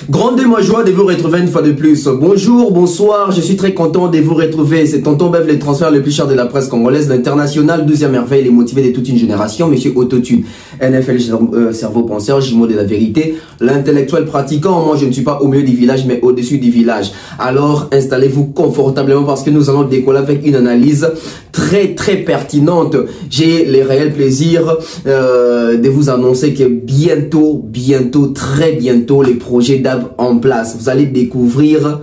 Grande ma joie de vous retrouver une fois de plus. Bonjour, bonsoir, je suis très content de vous retrouver. C'est Tonton Bev, les transferts les plus chers de la presse congolaise, l'international, 12e merveille, les motivés de toute une génération, Monsieur Autotune, NFL, cerveau penseur, jumeau de la vérité, l'intellectuel pratiquant. Moi, je ne suis pas au milieu du village, mais au-dessus du village. Alors, installez-vous confortablement parce que nous allons décoller avec une analyse très pertinente. J'ai le réel plaisir de vous annoncer que bientôt, très bientôt, les projets d'AB en place. Vous allez découvrir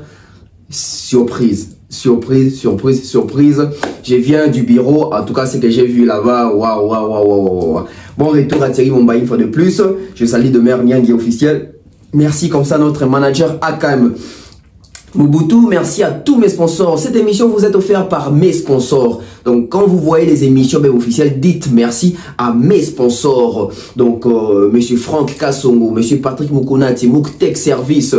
surprise. Je viens du bureau, en tout cas, ce que j'ai vu là-bas, waouh. Bon retour à Thierry Momba une fois de plus. Je salue de Mère Niangui officiel. Merci comme ça notre manager AKM. Mobutu, merci à tous mes sponsors. Cette émission vous est offerte par mes sponsors. Donc, quand vous voyez les émissions officielles, dites merci à mes sponsors. Donc, Monsieur Franck Kassongo, Monsieur Patrick Mukonati, Mouk Tech Service,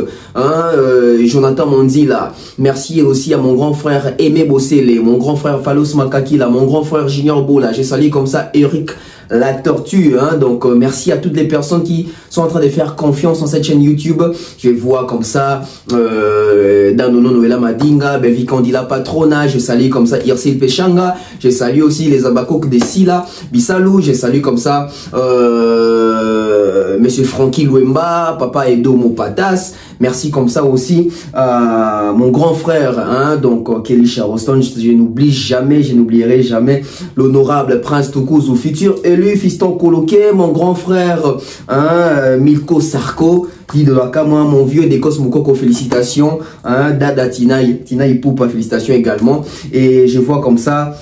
Jonathan Mondila. Merci aussi à mon grand frère Aimé Bossele, mon grand frère Fallos Makakila, mon grand frère Junior Bola. J'ai salué comme ça Eric la tortue, donc merci à toutes les personnes qui sont en train de faire confiance en cette chaîne YouTube. Je vois comme ça Danono Noela Madinga, Bevi Kandila Patrona, je salue comme ça Irsil Pechanga, je salue aussi les Abakok de Sila, Bissalou, je salue comme ça Monsieur Francky Louemba, Papa Edo Mopatas. Merci comme ça aussi à mon grand frère, donc Kelly Charleston. Je n'oublierai jamais l'honorable Prince Toukouzou, futur élu fiston coloqué, mon grand frère Milko Sarko, dit de la moi, mon vieux Dekos Moukoko, félicitations, Dada Tinaï Poupa, félicitations également. Et je vois comme ça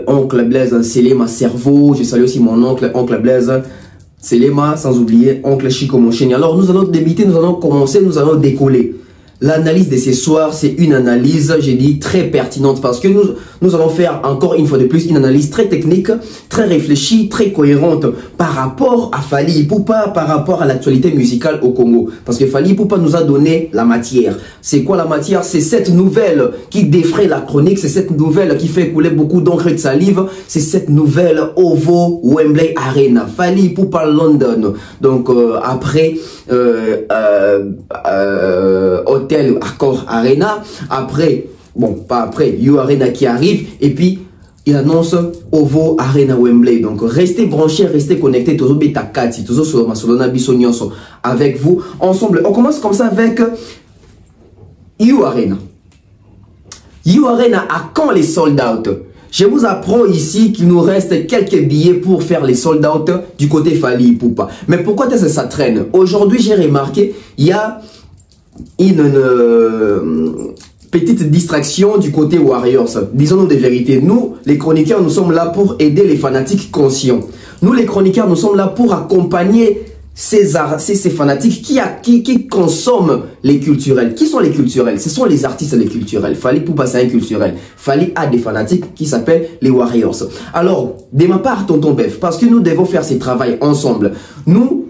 oncle Blaise Selema Cerveau, je salue aussi mon oncle Blaise Selema, sans oublier oncle Chico Moncheni. Alors nous allons débuter, nous allons commencer, nous allons décoller. L'analyse de ce soir, c'est une analyse, j'ai dit, très pertinente parce que nous allons faire encore une fois de plus une analyse très technique, très réfléchie, très cohérente par rapport à Fally Ipupa, par rapport à l'actualité musicale au Congo. Parce que Fally Ipupa nous a donné la matière. C'est quoi la matière? C'est cette nouvelle qui défraie la chronique, c'est cette nouvelle qui fait couler beaucoup d'encre et de salive, c'est cette nouvelle OVO Wembley Arena, Fally Ipupa London. Donc après Hôtel Accor Arena, après, bon pas après, You Arena qui arrive, et puis il annonce OVO Arena Wembley. Donc restez branchés, restez connectés, toujours beta 4, toujours sur ma solona bisognoso avec vous ensemble. On commence comme ça avec You Arena. You Arena, à quand les sold out? Je vous apprends ici qu'il nous reste quelques billets pour faire les sold out du côté Fally Ipupa. Mais pourquoi est-ce que ça traîne? Aujourd'hui, j'ai remarqué, il y a une petite distraction du côté Warriors. Disons-nous des vérités. Nous, les chroniqueurs, nous sommes là pour aider les fanatiques conscients. Nous, les chroniqueurs, nous sommes là pour accompagner ces fanatiques qui consomment les culturels. Qui sont les culturels? Ce sont les artistes les culturels. Fally Ipupa, c'est un culturel. Fally a des fanatiques qui s'appellent les Warriors. Alors, de ma part, Tonton Bev, parce que nous devons faire ce travail ensemble. Nous,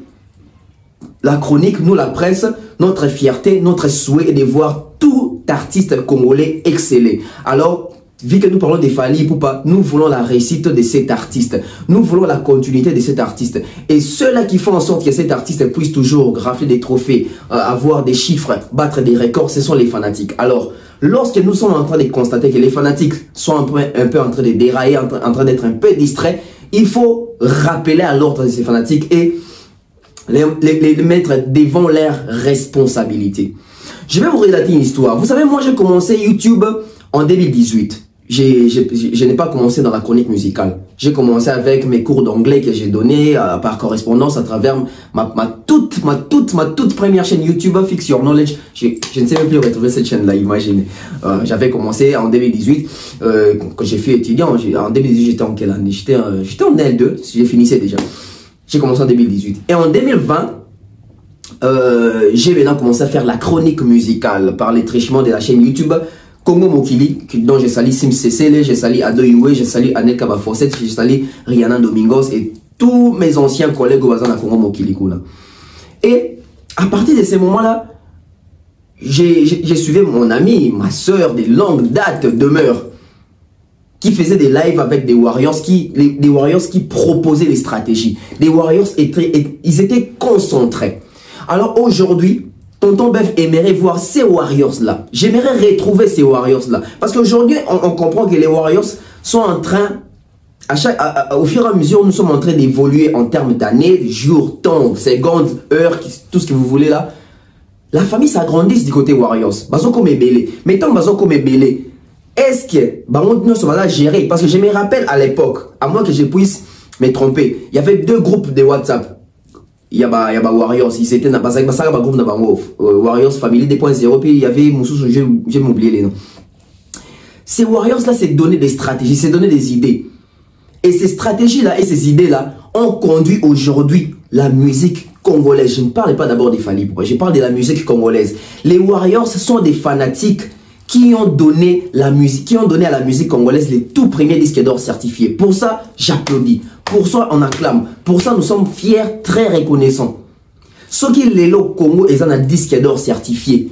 la chronique, nous la presse, notre fierté, notre souhait est de voir tout artiste congolais exceller. Alors, vu que nous parlons de Fally Ipupa, nous voulons la réussite de cet artiste. Nous voulons la continuité de cet artiste. Et ceux-là qui font en sorte que cet artiste puisse toujours graffer des trophées, avoir des chiffres, battre des records, ce sont les fanatiques. Alors, lorsque nous sommes en train de constater que les fanatiques sont un peu en train de dérailler, en train d'être un peu distraits, il faut rappeler à l'ordre de ces fanatiques et les mettre devant leurs responsabilités. Je vais vous relater une histoire. Vous savez, moi j'ai commencé YouTube en 2018. Je n'ai pas commencé dans la chronique musicale. J'ai commencé avec mes cours d'anglais que j'ai donnés par correspondance à travers ma toute première chaîne YouTube, Fix Your Knowledge. Je ne sais même plus retrouver cette chaîne-là, imaginez. J'avais commencé en 2018, quand j'ai fait étudiant. En 2018, j'étais en quelle année? J'étais en L2, j'ai finissé déjà. J'ai commencé en 2018. Et en 2020, j'ai maintenant commencé à faire la chronique musicale par les trichements de la chaîne YouTube Congo Mokili, dont j'ai sali Sim Cecele, j'ai sali Ado Iwe, j'ai sali Annette Kabafosset, j'ai sali Rihanna Domingos et tous mes anciens collègues au bazar de Congo Mokili. Et à partir de ces moments-là, j'ai suivi mon ami, ma soeur de longue date demeure, qui faisait des lives avec des Warriors, des Warriors qui proposaient des stratégies. Les Warriors ils étaient concentrés. Alors aujourd'hui, Tonton Bev aimerait voir ces Warriors-là. J'aimerais retrouver ces Warriors-là. Parce qu'aujourd'hui, on comprend que les Warriors sont en train, au fur et à mesure, nous sommes en train d'évoluer en termes d'années, jours, temps, secondes, heures, tout ce que vous voulez là. La famille s'agrandit du côté Warriors. Bazo comme belé. Mais tant Bazo comme belé, est-ce que nous sommes là gérer? Parce que je me rappelle à l'époque, à moins que je puisse me tromper, il y avait deux groupes de WhatsApp. Il y a Warriors, c'était un groupe de Warriors Family 2.0, puis il y avait Moussous, j'ai oublié les noms. Ces Warriors-là, c'est donner des stratégies, c'est donner des idées. Et ces stratégies-là et ces idées-là ont conduit aujourd'hui la musique congolaise. Je ne parle pas d'abord des Fally Ipupa, je parle de la musique congolaise. Les Warriors sont des fanatiques qui ont donné à la musique congolaise les tout premiers disques d'or certifiés. Pour ça, j'applaudis. Pour ça, on acclame. Pour ça, nous sommes fiers, très reconnaissants. Ce qui est le Congo et un disque d'or certifié,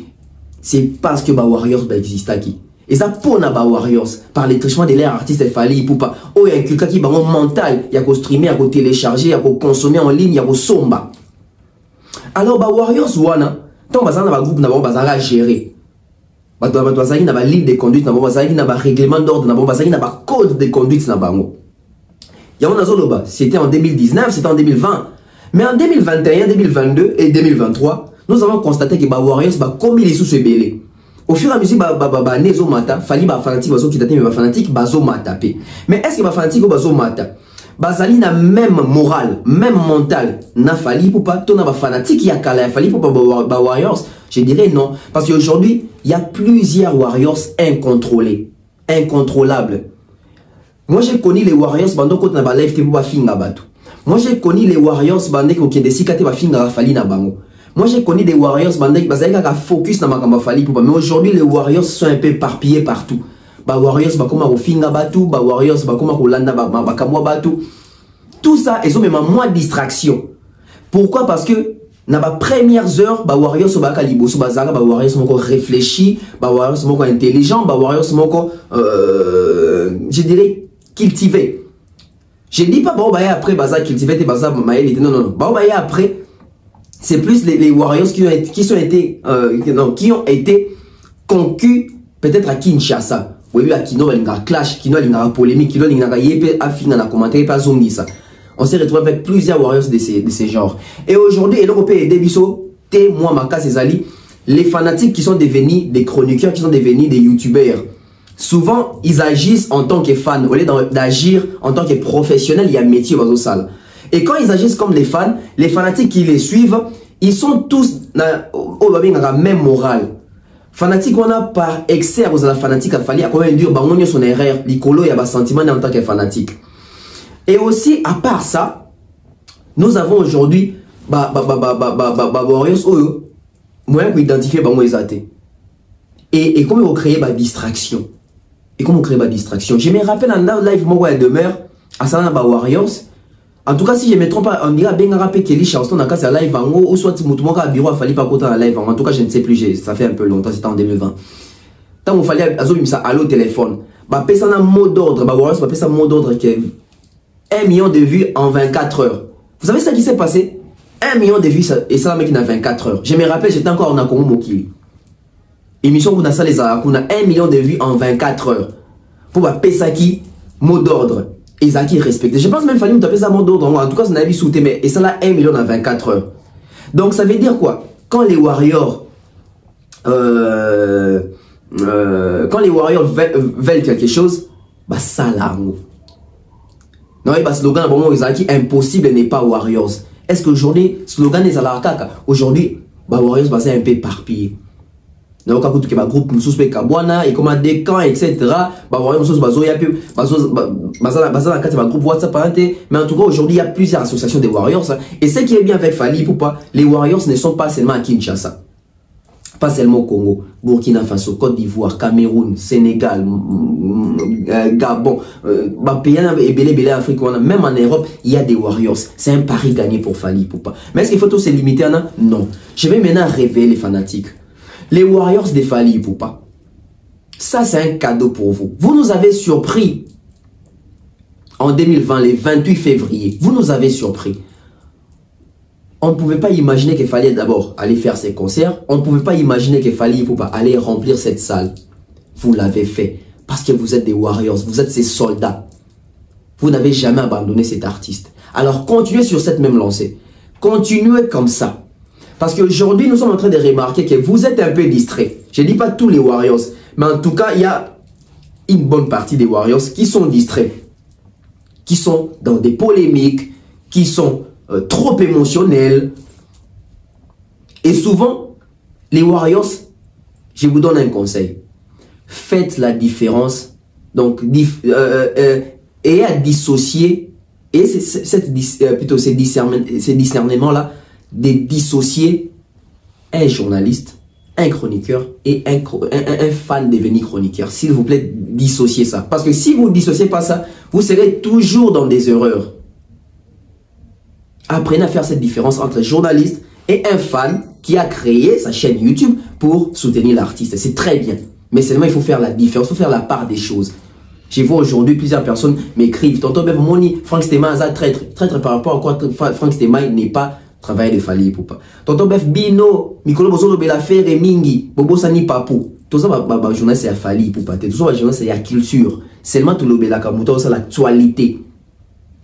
c'est parce que les Warriors existent ici. Et ça pour les Warriors, par les trichements de leurs artistes Fally Ipupa. Oh, il y a quelqu'un qui est mental, il y a qu'à streamer, il y a qu'à télécharger, il y a qu'à consommer en ligne, il y a qu'à somba. Alors, les Warriors, tant que un groupe n'a gérer. Il y a une ligne de conduite, il y a un règlement d'ordre, il y a un code de conduite. C'était en 2019, c'était en 2020. Mais en 2021, 2022 et 2023, nous avons constaté que les Warriors, comme ils sont belés. Au fur et à mesure, Nezo Mata, Fally fanatique, Bazo Kitate, mais fanatique, Bazo Mata. Mais est-ce que les fanatiques Bazo Mata, Bazali n'a même morale, même mental, n'a Fally Ipupa, ton a fanatique, il y a Kala, Fally Ipupa, Warriors? Je dirais non. Parce qu'aujourd'hui, il y a plusieurs Warriors incontrôlés, incontrôlables. Moi, j'ai connu les Warriors pendant qu'on a live qui va finir bateau. Moi, j'ai connu les Warriors pendant qu'on a décidé de finir Fally na bango. Moi, j'ai connu des Warriors pendant qu'on a focus na makamba Fally Ipupa. Mais aujourd'hui, les Warriors sont un peu éparpillés partout. Ba Warriors ba comment finir bateau, ba Warriors ba comment Landa ba kamwa bateau. Tout ça, ils ont même moins de distraction. Pourquoi? Parce que dans les premières heures, les Warriors sont réfléchis, les Warriors sont intelligents, les Warriors sont, je dirais, cultivés. Je ne dis pas que après, cultiver, non, non, non. Après, c'est plus les Warriors qui ont été conquis peut-être à Kinshasa. Oui, à Kino, il y a un clash, Kino, il y a une polémique, Kino, il y a un commentaire, pas zombie ça. On s'est retrouvé avec plusieurs Warriors de ces genres. Et aujourd'hui, les fanatiques qui sont devenus des chroniqueurs, qui sont devenus des youtubeurs, souvent, ils agissent en tant que fans. Au lieu d'agir en tant que professionnels, il y a un métier dans salle. Et quand ils agissent comme les fans, les fanatiques qui les suivent, ils sont tous dans la même morale. Fanatique, on a par excès à la fanatique, il fallait quand même dire, on a son erreur, l'icolo, il y a un sentiment en tant que fanatique. Et aussi, à part ça, nous avons aujourd'hui Warriors, moyen pour identifier les athées. Et comment on crée la distraction. Et comment on crée la distraction. Je me rappelle en live, moi, demeure, à ça, Warriors. En tout cas, si je ne me trompe pas, on dirait bien rappeler Kelly Charleston dans le live, ou soit Moutoumaka à bureau, il fallait pas côté dans live. En tout cas, je ne sais plus, ça fait un peu longtemps, c'était en 2020. Tant qu'il fallait aller au téléphone, bah, ça un mot d'ordre, bah, Warriors, bah, ça un mot d'ordre qui est 1 million de vues en 24 heures. Vous savez ce qui s'est passé? 1 million de vues, et ça, mec, dans 24 heures. Je me rappelle, j'étais encore en Congo Mokili. Émission où on a ça, les Arabes, on a 1 million de vues en 24 heures. Pour bah, Pesaki, mot d'ordre. Et ça qui est respecté. Je pense même qu'il fallait me taper ça mot d'ordre. En tout cas, c'est un avis sauté, mais et ça là, 1 million en 24 heures. Donc, ça veut dire quoi? Quand les Warriors, veulent quelque chose, bah, ça là, non, et bah, slogan, bon, impossible n'est pas Warriors. Est-ce qu'aujourd'hui, slogan est à la caca? Aujourd'hui, bah, Warriors, bah, c'est un peu éparpillé. Donc, quand il y a un groupe, suspect Kabwana, et comme des camps, etc. Bah, Warriors, il y a plus, un groupe WhatsApp, mais en tout cas, aujourd'hui, il y a plusieurs associations des Warriors. Et ce qui est bien avec Fally Ipupa, les Warriors ne sont pas seulement à Kinshasa. Pas seulement au Congo, Burkina Faso, Côte d'Ivoire, Cameroun, Sénégal, Gabon, Afrique, même en Europe, il y a des Warriors. C'est un pari gagné pour Fally Ipupa. Mais est-ce qu'il faut tous se limiter à ça? Non. Je vais maintenant révéler les fanatiques. Les Warriors de Fally Ipupa. Ça, c'est un cadeau pour vous. Vous nous avez surpris en 2020, le 28 février. Vous nous avez surpris. On ne pouvait pas imaginer qu'il fallait d'abord aller faire ses concerts. On ne pouvait pas imaginer qu'il fallait aller remplir cette salle. Vous l'avez fait. Parce que vous êtes des warriors. Vous êtes ces soldats. Vous n'avez jamais abandonné cet artiste. Alors continuez sur cette même lancée. Continuez comme ça. Parce qu'aujourd'hui, nous sommes en train de remarquer que vous êtes un peu distraits. Je ne dis pas tous les warriors. Mais en tout cas, il y a une bonne partie des warriors qui sont distraits. Qui sont dans des polémiques. Qui sont trop émotionnels. Et souvent, les warriors, je vous donne un conseil. Faites la différence. Donc, et à dissocier, et plutôt ces discernements-là, de dissocier un journaliste, un chroniqueur et un fan devenu chroniqueur. S'il vous plaît, dissociez ça. Parce que si vous ne dissociez pas ça, vous serez toujours dans des erreurs. Apprenez à faire cette différence entre un journaliste et un fan qui a créé sa chaîne YouTube pour soutenir l'artiste. C'est très bien. Mais seulement, il faut faire la différence, il faut faire la part des choses. Je vois aujourd'hui plusieurs personnes m'écrivent. Tonton Bev Moni, Franck Stéma, traître. Traître par rapport à quoi Franck Stéma n'est pas travaillé de Fali Poupa. Tonton Bev Bino, Mikolo Bozolo Belafere et Mingi, Bobo Sani Papou. Tout ça, bah, journaliste, c'est à Fali Poupa. Tout ça, journaliste, c'est à culture. Seulement, tout le Belakamuta, c'est l'actualité.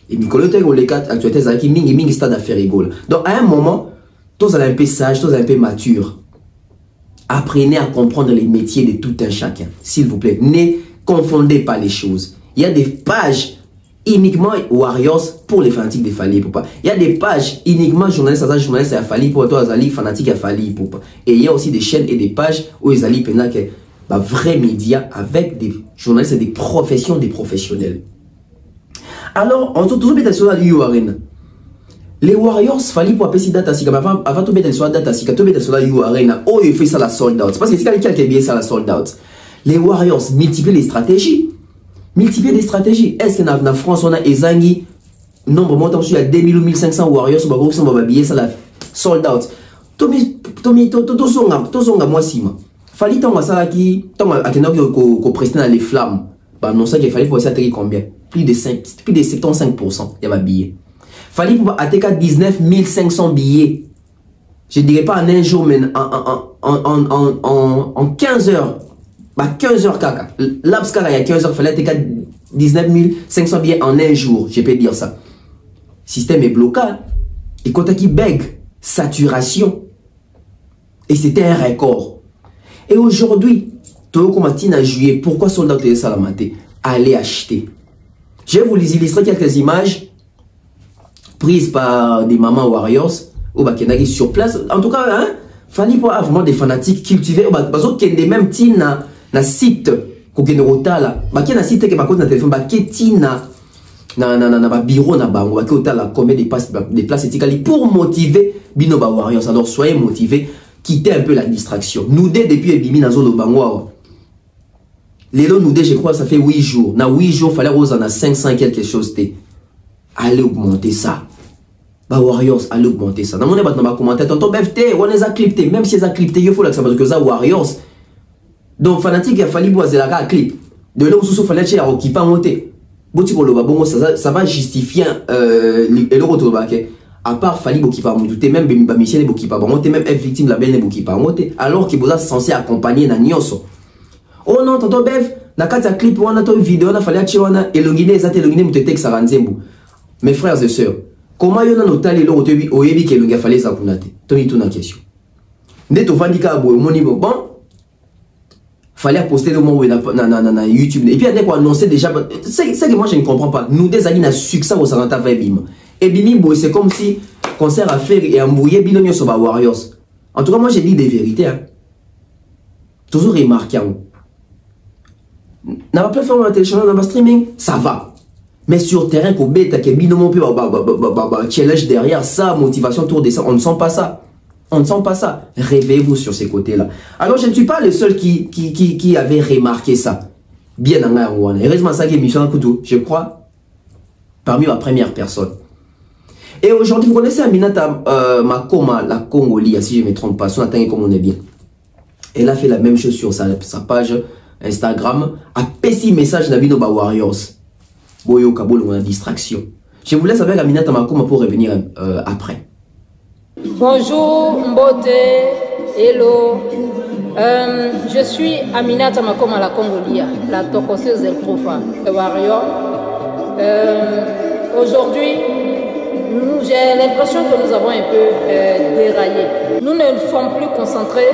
Et Mikolo, tu as l'actualité, c'est qui Mingi, c'est d'affaires égales. Donc, à un moment, tous allez un peu sage, tous allez un peu mature. Apprenez à comprendre les métiers de tout un chacun. S'il vous plaît, ne confondez pas les choses. Il y a des pages uniquement Warriors pour les fanatiques de Fali Poupa. Il y a des pages uniquement journalistes à Fali pour toi, Azali fanatiques à Fali Poupa. Et il y a aussi des chaînes et des pages où ils allaient pendant que vrais médias avec des journalistes et des professions, des professionnels. Alors, on trouve toujours bien sur la URN. Les Warriors, Fali pour appeler data sika, avant tout mettre sur la data sika, tout mettre sur la URN. Oh, il fait ça la sold out. Parce que c'est quelqu'un qui a bien ça la sold out. Les Warriors multiplient les stratégies. Multiplier des stratégies. Est-ce que dans la France, on a Ezangi, nombre montant sur 2000 ou 1500 Warriors, on va habiller ça la sold out. Tomi, moi si ma. Fali ton masala qui, ton attenant qu'on prestait dans les flammes. Bah non ça qu'il fallait pour ça atterrir combien? Plus de 75%. Il y a billets. Fali pour atterrir 19 500 billets. Je dirais pas en un jour, mais en 15 heures. 15 heures caca. L'abs caca, il y a 15 heures, il fallait atterrir 19 500 billets en un jour. Je peux dire ça. Système est bloqué. Et quand qui bug, saturation. Et c'était un record. Et aujourd'hui, tout comme en juillet, pourquoi soldat de Salamate? Allez acheter. Je vais vous illustrer quelques images prises par des mamans warriors ou qui sur place. En tout cas, hein, Fali pour avoir vraiment des fanatiques cultivés. Parce que des mêmes tina na site qu'on rota là. Qui na site que par contre na téléphone, qui tina na bureau na bango, qui la combien des places éthiques pour motiver bino ba warriors. Alors soyez motivés. Quitter un peu la distraction. Nous deux depuis Ebimi na zolo bangwa. Lélo nous deux je crois ça fait 8 jours. Na 8 jours fallait rose en a 500 quelque chose té. Allez augmenter ça. Bah Warriors allez augmenter ça. Dans mon débat dans ma commentaire tonton BFT on les a clipté même si les a clipté il faut là parce que ça Warriors. Donc fanatique il a fallu boiser la clip. De là où sous fallait chez la qui pas monter. Boti ko lo ba bongo ça va justifier le retour baké. À part Fali Bokipa Mouté, même Michel Bokipa Monté, même être victime de la belle Bokipa Monté, alors qu'il vous a censé accompagner na Nyoso. Oh non, tonton Bev, na kata clip, on a ton vidéo, on a fallu acheter, on a élongé, mouté, Saranzembu. Mes frères et sœurs, comment y en a noté le rotebi, au yebi, qu'il a fallu ça pour nater? Tony, tout na question. Neto Vandika, mon niveau, bon, fallait poster le mot na YouTube. Et puis, on a annoncé déjà, c'est que moi je ne comprends pas. Nous, des années, na succès au Saranta Vebim. Et Bimi, c'est comme si concert à faire et embrouiller Binonio sur Warriors. En tout cas, moi j'ai dit des vérités. Hein. Toujours remarquant. Dans la plateforme de téléchargement, dans le streaming, ça va. Mais sur terrain, qu'on bête, que Binomo peut challenge derrière ça, motivation autour de ça, on ne sent pas ça. On ne sent pas ça. Réveillez-vous sur ces côtés-là. Alors, je ne suis pas le seul qui avait remarqué ça. Bien en Garouane. Heureusement, ça qui est Michel Coutou, je crois, parmi ma première personne. Et aujourd'hui, vous connaissez Aminata Makoma, la Congolie, si je ne me trompe pas, son atteint comme on est bien. Elle a fait la même chose sur sa page Instagram, a pessi message d'Abino Warriors. Boyo Kabul, on a distraction. Je vous laisse avec Aminata Makoma pour revenir après. Bonjour Mbote, hello. Je suis Aminata Makoma la Congolia, la tocoseuse del Profa, le warrior. Aujourd'hui, j'ai l'impression que nous avons un peu déraillé. Nous ne sommes plus concentrés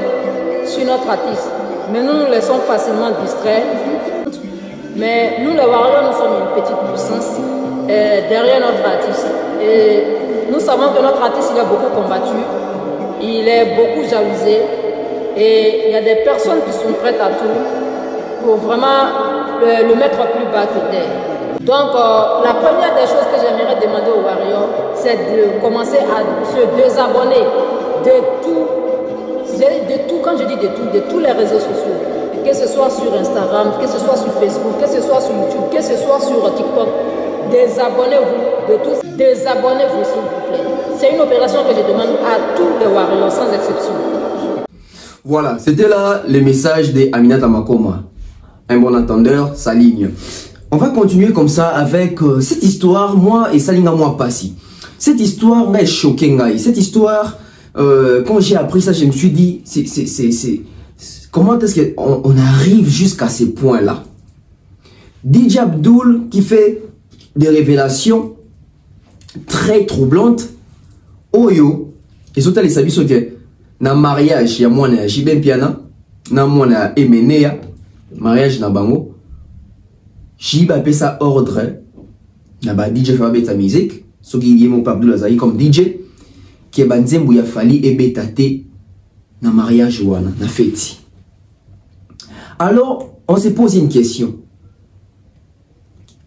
sur notre artiste, mais nous nous laissons facilement distraire. Mais nous, les warriors, nous sommes une petite puissance derrière notre artiste. Et nous savons que notre artiste, il a beaucoup combattu, il est beaucoup jalousé. Et il y a des personnes qui sont prêtes à tout pour vraiment le mettre plus bas que terre. Donc, la première des choses que j'aimerais demander aux warriors, c'est de commencer à se désabonner de tout, quand je dis de tous les réseaux sociaux, que ce soit sur Instagram, que ce soit sur Facebook, que ce soit sur YouTube, que ce soit sur TikTok. Désabonnez-vous de tous, désabonnez-vous s'il vous plaît. C'est une opération que je demande à tous les warriors, sans exception. Voilà, c'était là le message d'Aminata Makoma. Un bon entendeur, sa ligne. On va continuer comme ça avec cette histoire, moi et Salinga moi passé. Cette histoire m'a choqué. Cette histoire, quand j'ai appris ça, je me suis dit, comment est-ce qu'on arrive jusqu'à ces points-là? DJ Abdul qui fait des révélations très troublantes. Oyo, et surtout les savis sont que na mariage ya mwana Jibem Piana, na mwana Emenea, mariage na bango. Jiba appelle ça ordre. Na ba DJ fait beta musique, so qui y mon Abdul Azaï comme DJ qui est banzembu ya fali et betate na mariage wana na fête. Alors, on se pose une question.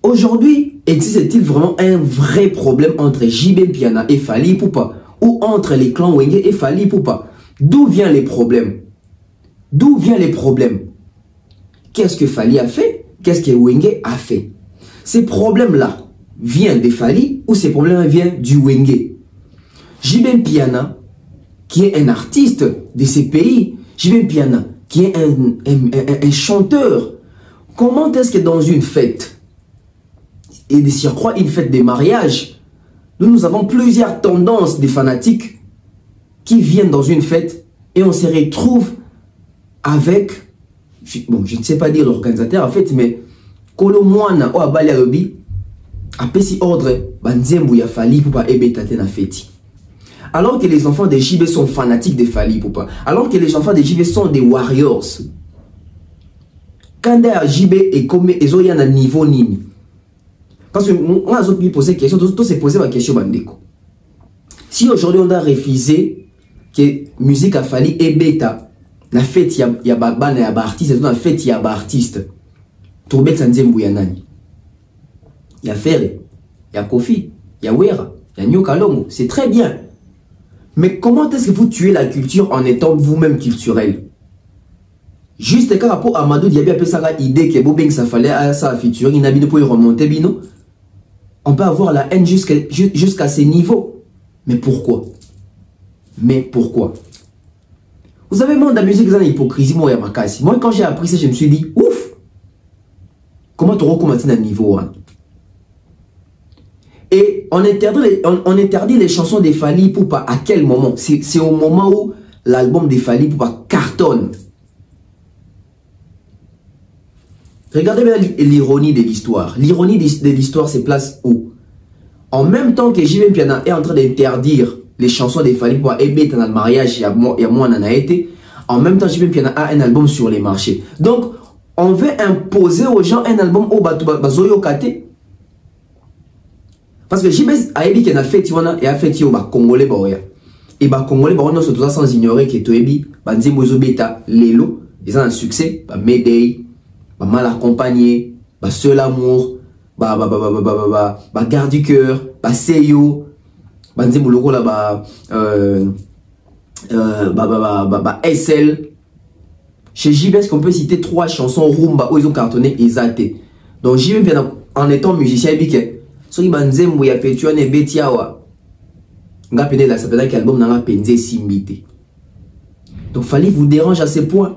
Aujourd'hui, existe-t-il vraiment un vrai problème entre Jibem Piana et Fally Ipupa ou entre les clans Wenge et Fally Ipupa? D'où viennent les problèmes? D'où viennent les problèmes? Qu'est-ce que Fally a fait? Qu'est-ce que Wenge a fait? Ces problèmes-là viennent de Fally ou ces problèmes viennent du Wenge? Jibem Piana, qui est un artiste de ces pays, Jibem Piana, qui est un chanteur, comment est-ce que dans une fête, et de surcroît une fête des mariages, nous avons plusieurs tendances des fanatiques qui viennent dans une fête et on se retrouve avec, bon, je ne sais pas dire l'organisateur en fait, mais Kolomwana ou Abali Arobi a pesi ordre banzembu ya Fally Ipupa ebetate na fête. Alors que les enfants de JB sont fanatiques de Fally Ipupa, alors que les enfants de JB sont des warriors. Quand JB est comme ils ont un niveau nini. Parce que on a posé une question, tout s'est posé ma question bandeko. Si aujourd'hui on a refusé que musique a Fally et bêta, la fête il y a baba na ya artiste, la fête il y a artiste. Tourbek sanzembu ya nani? Il y a Ferre, il y a Kofi, il y a Wera, il y a Nyoka Longo, c'est très bien. Mais comment est-ce que vous tuez la culture en étant vous-même culturel? Juste car rapport à Amadou Diaby a ça idée que Bobeng ça fallait à ça featuring, il n'a pas pour y remonter bino. On peut avoir la haine jusqu'à ces niveaux. Mais pourquoi? Mais pourquoi? Vous avez monde de la musique dans l'hypocrisie, moi, et Makasi. Moi, quand j'ai appris ça, je me suis dit, ouf! Comment tu recommences à niveau 1? Et on interdit les chansons des Fally Ipupa à quel moment? C'est au moment où l'album des Fally Ipupa cartonne. Regardez bien l'ironie de l'histoire. L'ironie de l'histoire se place où? En même temps que Jibem Piana est en train d'interdire les chansons des Fally Ipupa et bête dans le mariage, il y a moins en a été. En même temps, Jibem Piana a un album sur les marchés. Donc, on veut imposer aux gens un album au Bazoyo Kate. Parce que Jibem a dit qu'il a fait et a fait au Congolais Baoya. Et Congolais Baoya, c'est tout ça sans ignorer que Toebi, Banzembozo Beta, Lelo, ils ont un succès, Mayday. Mal accompagné, seul amour, garde du cœur, Seyo, Nzemboloko là, SL. Chez JB, est-ce qu'on peut citer 3 chansons rumba où ils ont cartonné exacté. Donc JB, en étant musicien, il dit que si Nzembo ya Petuane et Betiawa, nga pene la sapena qui album n'a penze simbité. Donc Fally vous dérange à ce point.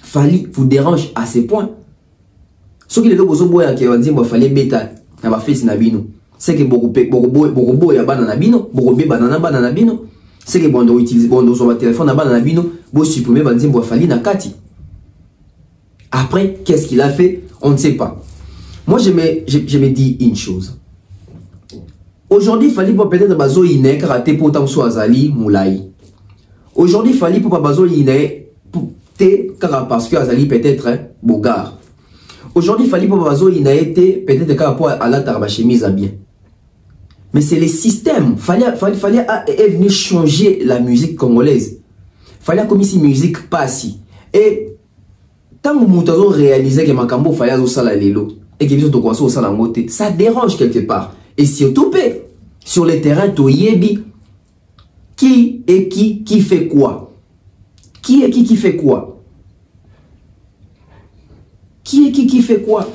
Fally vous dérange à ce point. Ce qui est le besoin de Fally bêta, n'a pas fait Sinabino. c'est que beaucoup ya banana bino, beaucoup banana bino, c'est que bon utiliser bon sur votre téléphone na banana bino, bon supprimer banzimbo fali na kati. Après, qu'est-ce qu'il a fait? On ne sait pas. Moi, je me dis une chose. Aujourd'hui, il fallait peut-être bazo iné karaté pour tamso azali moulai. Aujourd'hui, il fallait pas bazo iné parce que azali peut-être bogar. Aujourd'hui, il fallait pas bazo iné peut-être car rapport à la tarba chemise à bien. Mais c'est le système. Fallait venir changer la musique congolaise. Fallait comme si musique passe. Et tant que nous avons réalisé que Makambo fallait au sala lelo et que nous avons au sala moté, ça dérange quelque part. Et surtout, sur le terrain, tu yebi qui est qui fait quoi? Qui est qui fait quoi? Qui est qui fait quoi?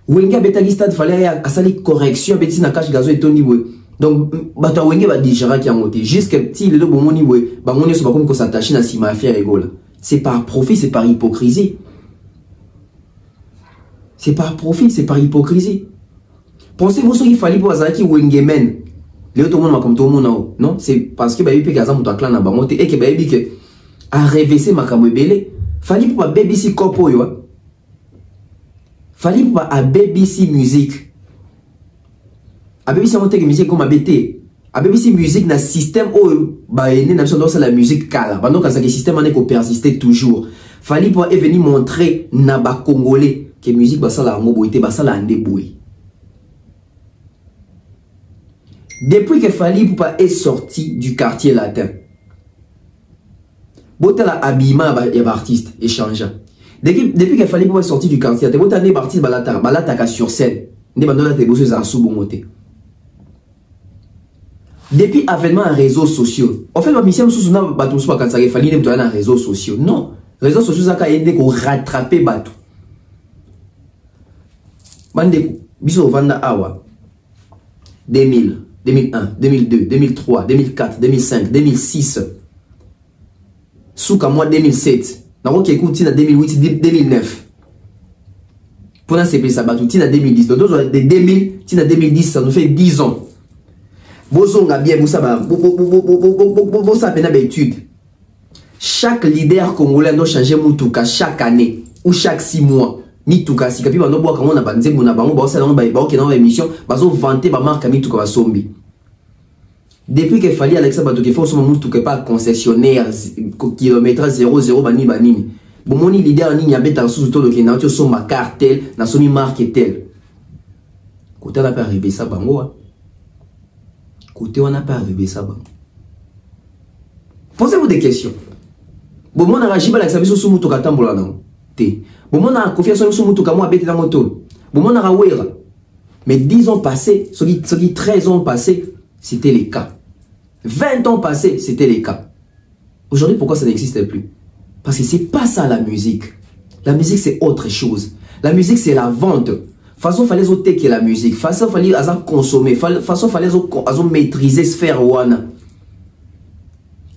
Wenga betagi stade fallait à sali correction beti na cache gazo et toni we. Donc bata wenga ba digérer qui a monté jusqu'à petit le bon moni we ba moni so ba comme ko s'attacher na sima affaire rigole. C'est par profit, c'est par hypocrisie. C'est par profit, c'est par hypocrisie. Pensez-vous qu'il fallait pour Azaki Wengemen? Le tout le monde comme tout le monde non? C'est parce que baby Gaza mon clan na bangote et que baby que a réveillé ma kamwebele. Fallait pour BBC Kopo yo. Fallait pour a BBC musique. A BBC monte que musique comme ABT. A BBC musique na système où bah ene na dans la musique kala. Pendant que ça système on est qu'on persister toujours. Fallait pour venir montrer na ba congolais que musique ba ça la moboité ba ça la ndeboué. Depuis que Fally Ipupa est sorti du quartier latin, Botala habillement et artiste échangeant. Depuis que Fally Ipupa est sorti du quartier latin, Botala est artiste balata sur scène. Ne bandona te bosse à sous-bomoté. Depuis avènement en réseaux sociaux, en fait, ma mission sous na batou soit quand ça Fally Ipupa dans réseaux sociaux. Non, réseaux sociaux ça a aidé qu'on rattraper batou. Bandeko, biso vanda awa 2000. 2001, 2002, 2003, 2004, 2005, 2006. Souka moi 2007. Nako qui écoute na 2008, 2009. Pour la CP ça batou tina 2010. Donc de 2000 tina 2010 ça nous fait 10 ans. Bozonga bien vous ça bo ça peine d'habitude. Chaque leader congolais doit changer mutuka chaque année ou chaque 6 mois. Mituka si kapi bando boka mona banzembo na bango ba sala ba ke na émission bazo vanter ba marque mituka ba sombi. Depuis que Fally Alexa bato ke force mituka pas concessionnaire kilométrage 00 bani banini. Bon moni leader ni nyabeta sous to de ke na to so ma cartel na so mi marque tel. Côté na pas arrivé ça bango. Côté on n'a pas arrivé ça bango. Posez-vous des questions. Bon mona rajiba Alexa biso so mituka tambola non. Bon, on a confiance sur mon tout moi bête dans moto. Bon, on a ouéra. Mais 10 ans passés, ce qui 13 ans passés, c'était les cas. 20 ans passés, c'était les cas. Aujourd'hui, pourquoi ça n'existe plus? Parce que c'est pas ça la musique. La musique, c'est autre chose. La musique, c'est la vente. Façon, fallait que la musique. Façon, fallait consommer. Façon, fallait maîtriser sphère one.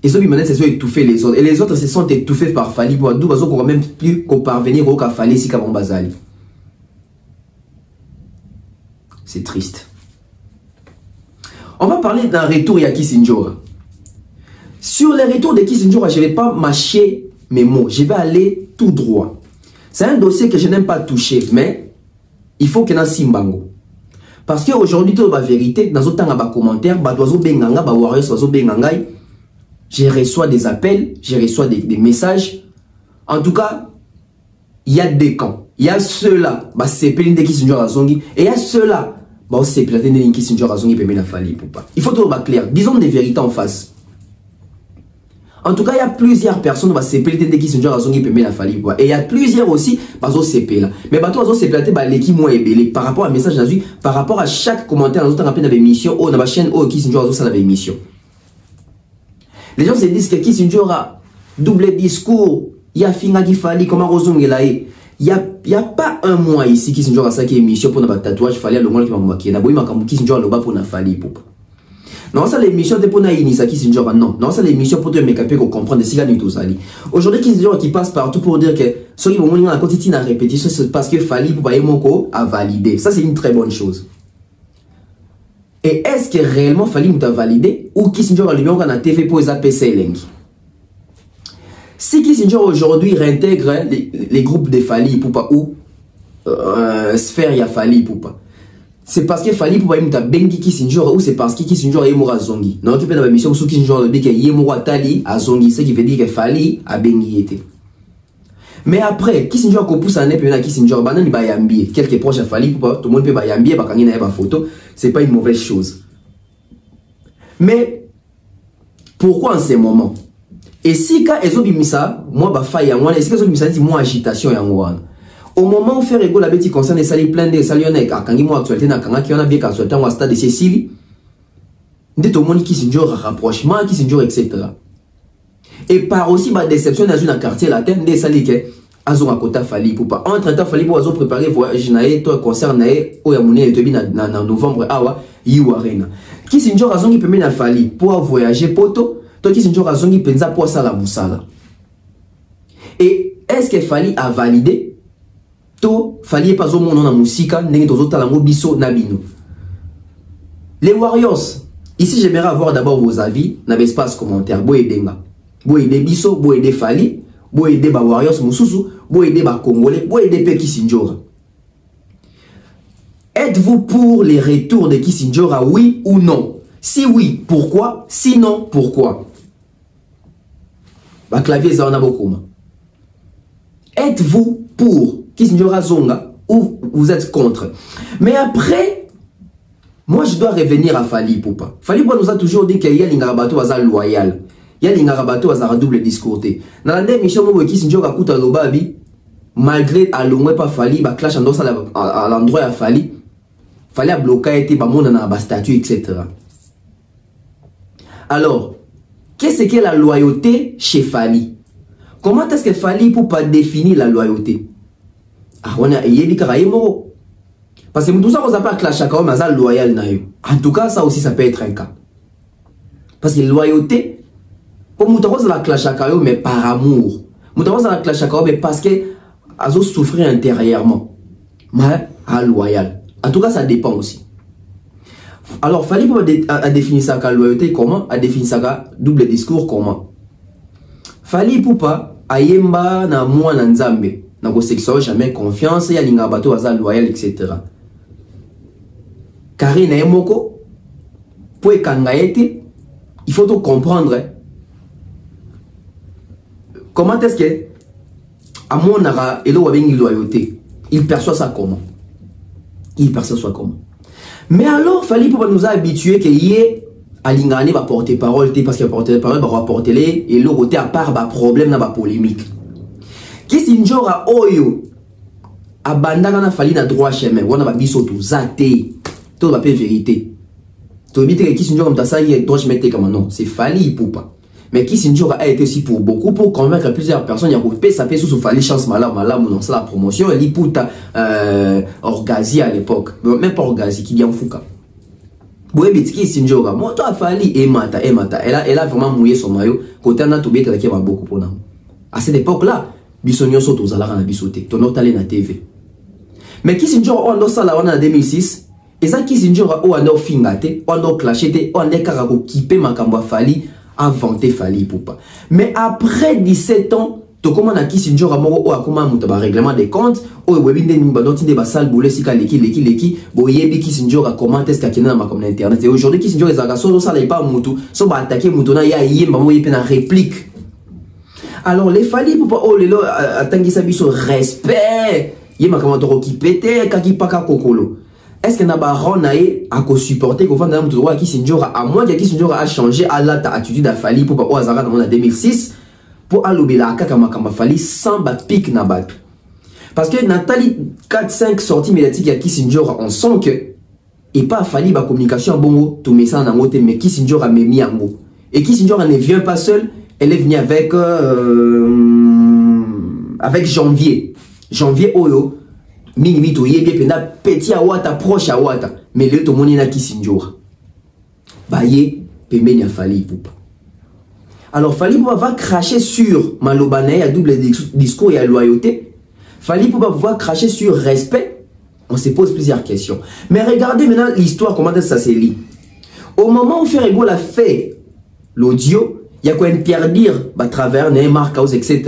Et ceux qui maintenant c'est étouffer les autres. Et les autres se sont étouffés par Fally Ipupa. D'où on ne même plus qu'on parvenir au Fally si comme Bazali. C'est triste. On va parler d'un retour à Kisinjora. Sur les retours de Kisinjora, je ne vais pas mâcher mes mots. Je vais aller tout droit. C'est un dossier que je n'aime pas toucher, mais il faut qu'il y ait un simbango. Parce qu'aujourd'hui, toute la vérité, dans un temps à commentaires, je reçois des appels, je reçois des messages. En tout cas, il y a des camps. Il y a ceux-là, c'est plein de Kisinjora Zongi, et il y a ceux-là, c'est plein de Kisinjora Zongi et Fally Ipupa. Il faut tout clair. Disons des vérités en face. En tout cas, il y a plusieurs personnes qui sont plein de Kisinjora Zongi et Fally Ipupa. Et il y a plusieurs aussi qui sont là. Mais c'est plein l'équipe moins ébélé par rapport à message par rapport à chaque commentaire dans notre émission ou dans la chaîne ou Kisinjora Zongi dans l'émission. Les gens se disent que Kisinjora double discours, il y a Finga qui Fally, comment Rozongelae. Il n'y a pas un mois ici Kisinjora ça qui est émission pour notre tatouage, Fally le monde qui m'a marqué. Na boy makamu Kisinjora le bas pour na Fally Ipupa. Non, ça l'émission de pour na inisa Kisinjora non. Non, ça l'émission pour te make qu'on comprendre si la nuit tout ça. Aujourd'hui Kisinjora qui passe partout pour dire que ceux qui vont venir à côté de la répétition c'est parce que Fally Ipupa et Moko a validé. Ça c'est une très bonne chose. Et est-ce que réellement Fali m'a validé ou Kissinger a l'union na TV pour les APC? Si Kissinger aujourd'hui réintègre les groupes de Fali Ipupa ou Sphère ya Fali Ipupa, c'est parce que Fali Ipupa m'a bengi Kissinger ou c'est parce que Kissinger est mort à Zongi? Non, tu peux dans la mission sous Kissinger dit que est mort à Tali à Zongi, ce qui veut dire que Fali a bengi été. Mais après, Kissinger a poussé un peu à Kissinger, banani bayambi, quelques proches à Fali Ipupa, tout le monde peut bayambi, bakangi na ba photo, c'est pas une mauvaise chose. Mais pourquoi en ces moments? Et si quand ils ont mis ça, moi bah faille en moi, est-ce qu'ils ont mis ça dit moi agitation en moi? Au moment où faire ego la bête concerne les salis plein de salionnecs, quand ils m'ont actualité na kanga qui on a bien qu'actualité au stade de Cécile, de tout le monde qui s'injure rapprochement, qui s'injure etc. Et par aussi ma déception dans un quartier latin des salis que azo akota Fali Ipupa. Entre temps Fali Ipupa azo préparer voyage naé toi concert naé au Yamoune et Tobi na novembre awa Yiwarena. Qui s'injure azo qui permet na Fali pour voyager poto. Qui s'injure à Zongi penza pour ça la moussala. Et est-ce que Fali a validé? To Fali pas au monde na musika n'est dans autres la mobiso nabino. Les Warriors, ici j'aimerais avoir d'abord vos avis dans l'espace commentaire. Boye denga, boye de biso, boye de Fali, boye de ba Warriors mususu, boye de ba Congolais, boye de pe Kissinger. Êtes-vous pour les retours de Kissinger, oui ou non? Si oui, pourquoi? Sinon, pourquoi? Bah, clavier, ça en a beaucoup. Êtes-vous pour Kissinger Zonga ou vous êtes contre? Mais après, moi je dois revenir à Fali Ipupa. Fali Ipupa nous a toujours dit qu'il y a l'ingarabato à loyal. Il y a l'ingarabato à double discours. Dans la dernière mission, où Kissinger a coûté à l'Obabi, malgré à l'ombre pas Fali, bah clash en à l'endroit à Fali, Fali a bloqué, été bah monde dans la statue, etc. Alors, qu'est-ce que la loyauté chez Fali? Comment est-ce que Fali pour pas définir la loyauté? Ah, on a yébi karaïmo. Parce que tout ça, on n'a pas clash à mais loyal naïo. En tout cas, ça aussi, ça peut être un cas. Parce que la loyauté, pour nous, on la clash à mais par amour. Nous, on la clash à mais parce que azo souffrir intérieurement. Mais à loyal. En tout cas, ça dépend aussi. Alors, Fali a défini ça comme loyauté comment? A défini ça comme double discours comment? Fali Ipupa a yemba na moi na nzambe na ko sexuel jamais confiance ya linga bato aza loyal etc. Car na emoko pour kangaete il faut tout comprendre comment est-ce que à mon nara elo wabengi loyauté il perçoit ça comment? Il perçoit ça comment? Mais alors, Fali Ipupa nous a habitués qu'il y ait à l'ingane va porter parole, parce que porter parole va rapporter les et l'autre côté à part ba problème na ba polémique. Kissinger a oyo abandana na Fali na droit chemin, wana ba biso to zate, to ba pe vérité. To bite que Kissinger comme ça il droit chemin comme non, c'est Fali Ipupa. Mais Kissinger a été aussi pour beaucoup pour convaincre plusieurs personnes. Il y a coupé ça fait sous Fali chance malade on lance la promotion et l'Iputa Orgazi à l'époque, même pas Orgazi qui vient fouka. Boebit Kissinger moi toi Fali et mata elle a vraiment mouillé son maillot côté na to bite qui va beaucoup pour nous. À cette époque là, bisonio soto zalaka na bisoté, ton autre na TV. Mais Kissinger on do ça là on en 2006 et ça Kissinger on a fingate, on a clashé, on a karako kipe makambo Fali inventé Fali Ipupa. Mais après 17 ans, to comment na Kissinger amoro o akoma muta ba règlement des comptes, o webinde nimba doti de basal boule sika leki boyebi Kissinger a comment est-ce qu'il y a na comme internet et aujourd'hui Kissinger les agaso ça là pas mutu, so ba attaquer mutu na ya yemba mo yepe na réplique. Alors les Fali Ipupa oh lelo atangisa biso respect, yema comment to ki pété kaki paka kokolo. Est-ce que Nabaron a supporté qu'au fond d'un droit Kissinger à moins que Kissinger a changé à la attitude à Fali pour pas Azara dans 2006 pour allouer la Kakama Fali sans battre pique Nabat. Parce que Nathalie 4-5 sorties médiatiques à Kissinger on sent que et pas Fali ba communication bon tout mais ça en mais Kissinger a mis en mot et Kissinger ne vient pas seul, elle est venue avec Janvier Oyo. Mingi to yebe penda petit à wata proche à wata mais le to moni na Kissinger baye pembeni ya Fali Ipupa. Alors Fali Ipupa va cracher sur malobane à double discours et à loyauté. Fali Ipupa va cracher sur respect. On se pose plusieurs questions. Mais regardez maintenant l'histoire comment ça s'est lié. Au moment où Ferrego l'a fait l'audio, il y a quoi interdire à travers Neymar, Kaos, etc.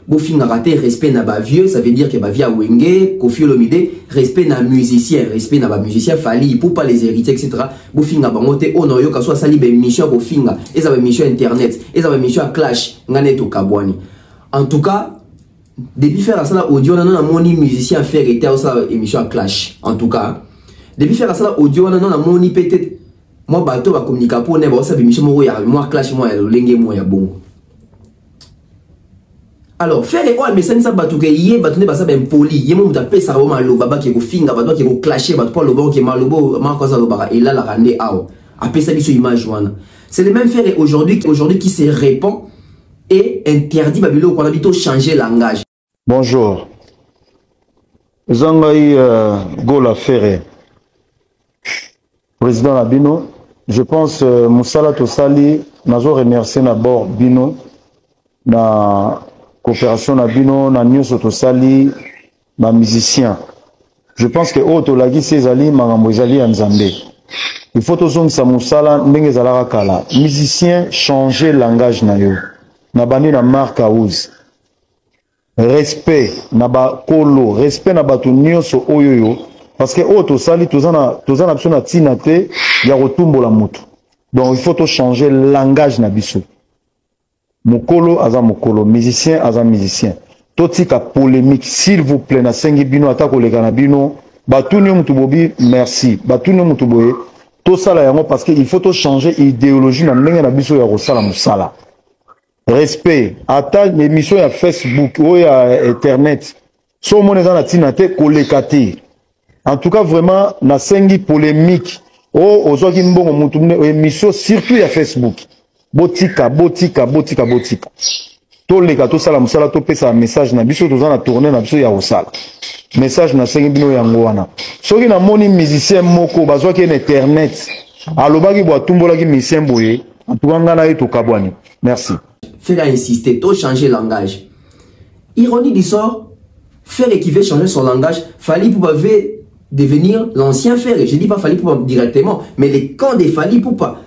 Bofing a raté respect n'a pas vieux, ça veut dire que via Wenge, Kofi Olomide, respect n'a musicien, respect n'a pas musicien, Fali, pour pas les héritiers, etc. Bofing a bangoté, oh non, yo, soit sali, ben, mission Bofing, ils avaient mission internet, ils avaient mission clash, nganet au Kabouani. En tout cas, depuis faire ça audio, on a mon musicien faire était aussi émission clash. En tout cas, depuis faire ça audio, on a mon peut-être, moi, bateau va communiquer pour ne pas ça, émission, moi, clash, moi, l'engue, moi, ya bon. Alors, faire les mais ça ne s'est pas tout que yé, bah, tu n'es pas ça, ben, poli, yé, mon tapé, ça va mal, baba, qui est au finger, bah, qui est au clasher, bah, pas le bon, qui est mal, le bon, ma cause, et là, la rande, ah, après ça, sur image, c'est le même faire aujourd'hui qui se répand et interdit, Babilo, qu'on a plutôt changé langage. Bonjour. Zangaï Gola Ferré, président Abino, je pense, Moussala Tosali, nazo remercier d'abord Bino, na coopération na bino na nyonso tosali ba musicien. Je pense que auto lagi sezali makambo ezali ya Nzambe. Il faut tozongisa musala ndenge ezalaka kala. Musicien changer langage na yo. Na bani na marque house. Respect na ba kolo, respect na bato nyonso oyoyo parce que auto sali tozana biso na tina te ya kotumbola mutu. Donc il faut to changer langage na biso. Mokolo aza mokolo, musicien aza musicien. Totika polémique, s'il vous plaît, na sengi bino atako le kanabino, batuni mutubobi, merci. Batuni mutuboye, to sala yango parce que il faut to changer idéologie na ndenge na biso ya kosala musala. Respect, ata l'émission ya Facebook ou ya internet. So moneza na tina te kolekati. En tout cas vraiment na sengi polémique. Oh ozoki mbongo mutu émission surtout ya Facebook. Botika. Toleka to sala musala to pesa message na biso to zana tourner na biso ya osala. Message na sengi bino yango wana. Soki na moni musicien moko bazwa ke internet. Alobaki bo atumbola ki musicien boye. En tout cas ngana eto kabwani. Merci. Faire insister, to changer langage. Ironie du sort, faire qui veut changer son langage, Fali Poupa veut devenir l'ancien Faire. Je dis pas Fali Poupa directement, mais les camps des Fali Poupa.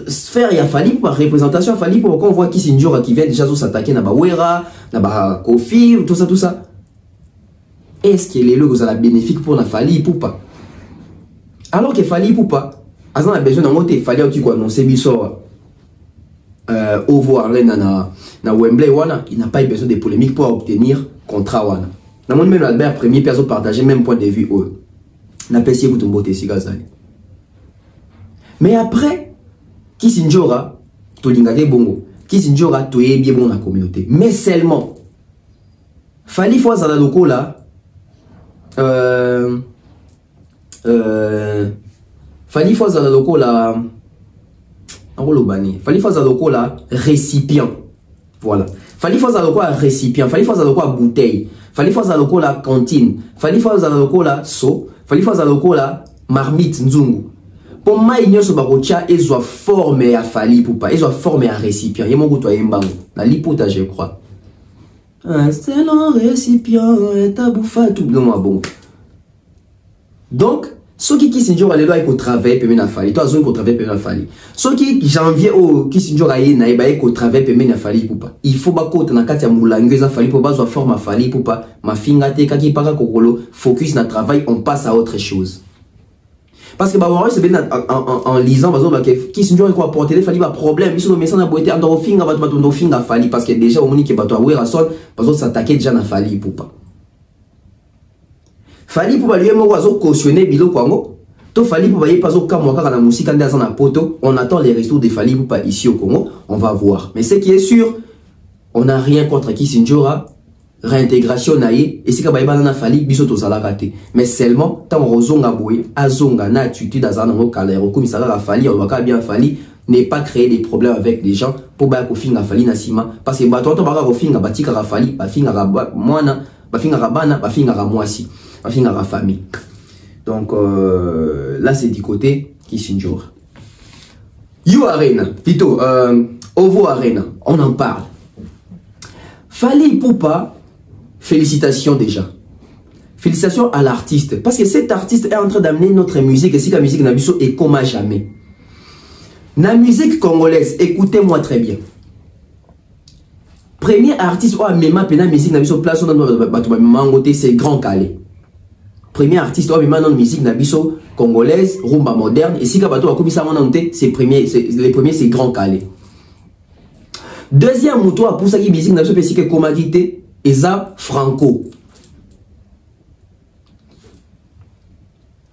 Faire il y a fallu pour représentation, fallu pour qu'on voit qui Sinjora qui vient déjà s'attaquer na Wera, na Kofi, tout ça. Est-ce que les logos sont bénéfiques pour la Fali ou pas? Alors que Fali ou pas, on a besoin d'un mot, il fallait que tu annoncer Bissor au voir na Wembley wana, il n'a pas eu besoin de polémiques pour obtenir contrat wana. Na mon même Albert premier personne partager même point de vue eux. Na pesi vous tombe te sigazali. Mais après Kisinjora, Tolingate Bongo, Kisinjora, Toye bien bon la communauté. Mais seulement, Fali fois à la loco là, Fali fois à la loco là, Fali fois à la loco là, récipient. Voilà. Fali fois à la loco récipient, Fali fois à la loco bouteille, Fali fois à la loco là cantine, Fali fois à la loco là seau, Fali fois à la loco là marmite nzungu. Pour moi, il y a ce barocha, ils sont formés à Fali Poupa, ils sont formés à récipient. Il y a mon goût à Mbang, la lipota, je crois. C'est le récipient, taboufa, tout le monde bon. Donc, ceux qui sont déjà allés là, ils travaillent pour mener à Fali. Toi, ils travaillent pour mener à Fali. Ceux qui janvier ou qui sont déjà allés, ils travaillent pour mener à Fali Poupa. Il faut pas qu'on ait un moulangue à Fali Poupa, soit forme à Fali Poupa. Ma fingate, kaki para kokolo, focus na travail, on passe à autre chose. Parce que c'est bien en lisant qui sont déjà quoi porter les Fali pas problème ils sont mais ça n'a pas été en finger va finger Fali parce que déjà au moment qui bateau à son parce que s'attaquer déjà na Fali Poupa lui mo wazo cautionner bilo kwango to Fali Poupa y pas au cas moi na musique quand dans na poto on attend les retours de Fali Poupa ici au Congo on va voir mais ce qui est sûr on n'a rien contre qui Sinjora réintégration naïe et si ka baïba na Fali biso to sala raté mais seulement tant rozonga boy azonga na attitude azana ngo kalero comme ça la Fali on va bien Fali n'est pas créer des problèmes avec les gens pour ba ko finga Fali na sima parce que ba tonto ba ko finga batika ka Fali ba finga ka mwana ba finga ka bana ba finga ka mwasi ba finga ka famille donc là c'est du côté qui Sinjora You Arena plutôt Ovo Arena on en parle Fali Poupa. Félicitations déjà. Félicitations à l'artiste. Parce que cet artiste est en train d'amener notre musique. Et si la musique n'a pas est comme à jamais. La musique congolaise, écoutez-moi très bien. Premier artiste ou même la musique na biso place c'est Grand Calais. Premier artiste ou même la musique na biso congolaise, rumba moderne. Et si kabato a commis ça les premiers c'est Grand Calais. Deuxième mouton pour ça qui musique na biso c'est que Komakité et ça Franco.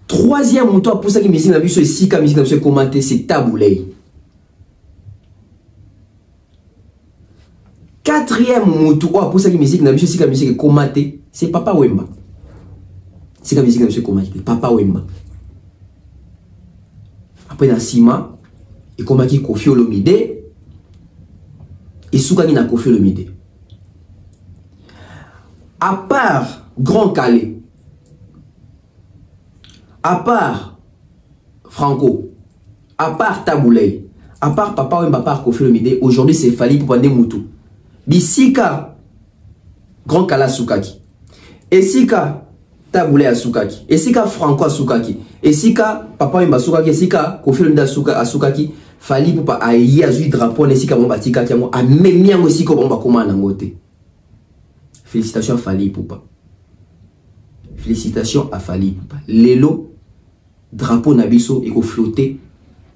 Troisième mouton pour ça qui musique na biso ici ka musique na biso Komakité c'est Taboulay. Quatrième moutou pour ça qui musique na biso si ka musique Komakité c'est Papa Wemba. C'est ka musique na biso Komakité Papa Wemba. Après na Sima et Komakité Koffi Olomide et Soukani na Koffi Olomide. À part Grand Calais, à part Franco, à part Taboulay, à part Papa Wemba, à part Koffi Olomide, aujourd'hui c'est Fally Ipupa Moutou. Bisika Grand Calais Asukaki, Esika Taboulay Asukaki, Esika Franco Asukaki, Esika Papa Wemba Asukaki, Esika Koffi Olomide Asukaki, Fally Ipupa a yé azui drapeau Esika Bomba Tika Kiamo a memi yango Esika Bomba Koma Nangote. Félicitations à Fally Ipupa. Félicitations à Fally Ipupa. Lelo drapeau Nabiso eko flotter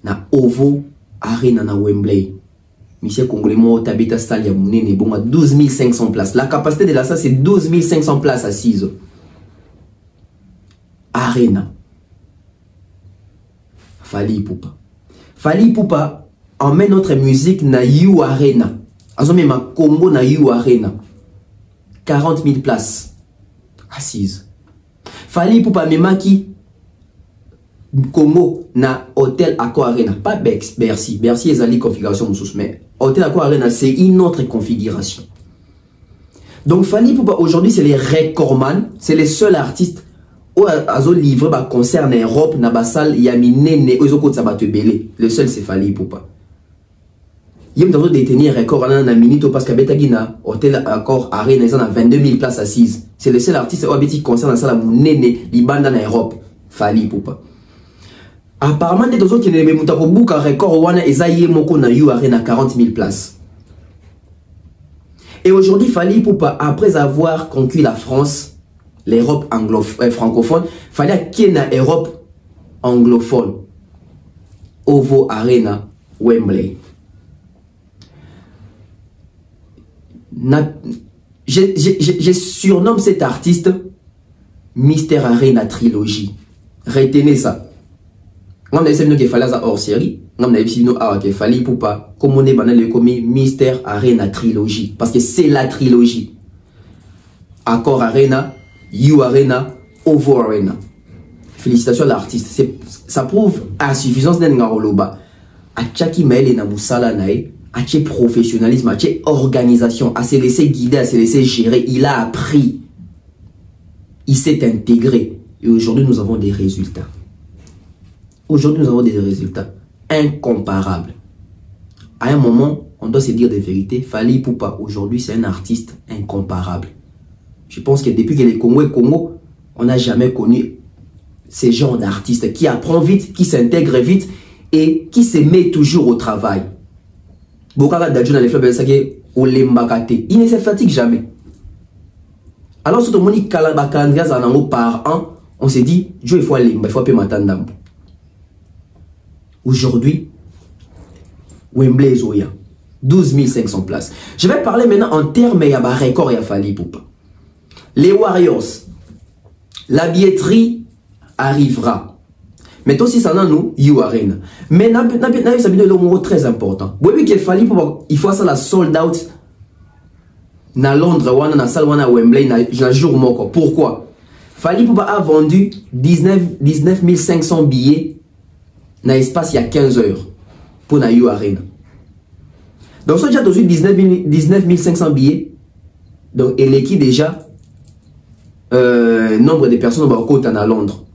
na Ovo Arena na Wembley. Monsieur Congolais, moi, Tabita Stalia Mounene, bon, à 12 500 places. La capacité de la salle, c'est 12 500 places assises. Arena. Fally Ipupa. Fally Ipupa emmène notre musique na You Arena. Azome ma combo na You Arena. 40 000 places assises. Fally Ipupa memaki Congo na Hôtel Accor Arena, pas Bercy. Bercy est la configuration moussous, mais Hôtel Accor Arena c'est une autre configuration. Donc Fally Ipupa aujourd'hui c'est les recordman, c'est les seuls artistes où azo livré ba concert en Europe na basal yaminene ozoko tsabato belé. Le seul c'est Fally Ipupa. Yem dans détenir record na minute parce que betagi na Hôtel Accor Arena ils ont 22 000 places assises. C'est le seul artiste où abeti concert na sala munene libanda na Europe, Fally Ipupa. Apparemment, des autres qui ne me montrent pas un record wana ezaye moko na You Arena 40 000 places. Et aujourd'hui, Fally Ipupa, après avoir conquis la France, l'Europe francophone, fallait qu'il y ait une Europe anglophone. Ovo Arena, Wembley. Je surnomme cet artiste Mystère Arena Trilogy. Retenez ça. On a essayé de faire ça hors série. On a essayé de faire Fally Ipupa. Comme on est banal, comme Mystère Arena Trilogy. Parce que c'est la trilogie. Accor Arena, You Arena, Ovo Arena. Félicitations à l'artiste. Ça prouve à suffisance d'un Ngaroloba. À Tchaki Maël na Moussala Nae. À Tché professionnalisme, à Tché organisation. À se laisser guider, à se laisser gérer. Il a appris. Il s'est intégré. Et aujourd'hui, nous avons des résultats. Aujourd'hui, nous avons des résultats incomparables. À un moment, on doit se dire des vérités. Fally Ipupa, aujourd'hui, c'est un artiste incomparable. Je pense que depuis que les Congo, on n'a jamais connu ces genres d'artistes qui apprend vite, qui s'intègre vite et qui se met toujours au travail. Il ne se fatigue jamais. Alors, si tout le monde par an, on se dit, Dieu, il faut aller, il faut appeler Matandam. Aujourd'hui, Wembley Zoya, 12 500 places. Je vais parler maintenant en termes de record et Fally Ipupa. Les Warriors, la billetterie arrivera. Mais aussi ça nous You Arena. Mais ça veut dire très important. Oui, qu'il Fally Ipupa, il faut ça la sold out na Londres, na salle à Wembley, na jour moko. Pourquoi? Fally Ipupa a vendu 19 500 billets dans l'espace il y a 15 heures pour na You Arena. Donc, ça déjà 19 500 billets. Donc, et l'équipe déjà nombre de personnes à Londres,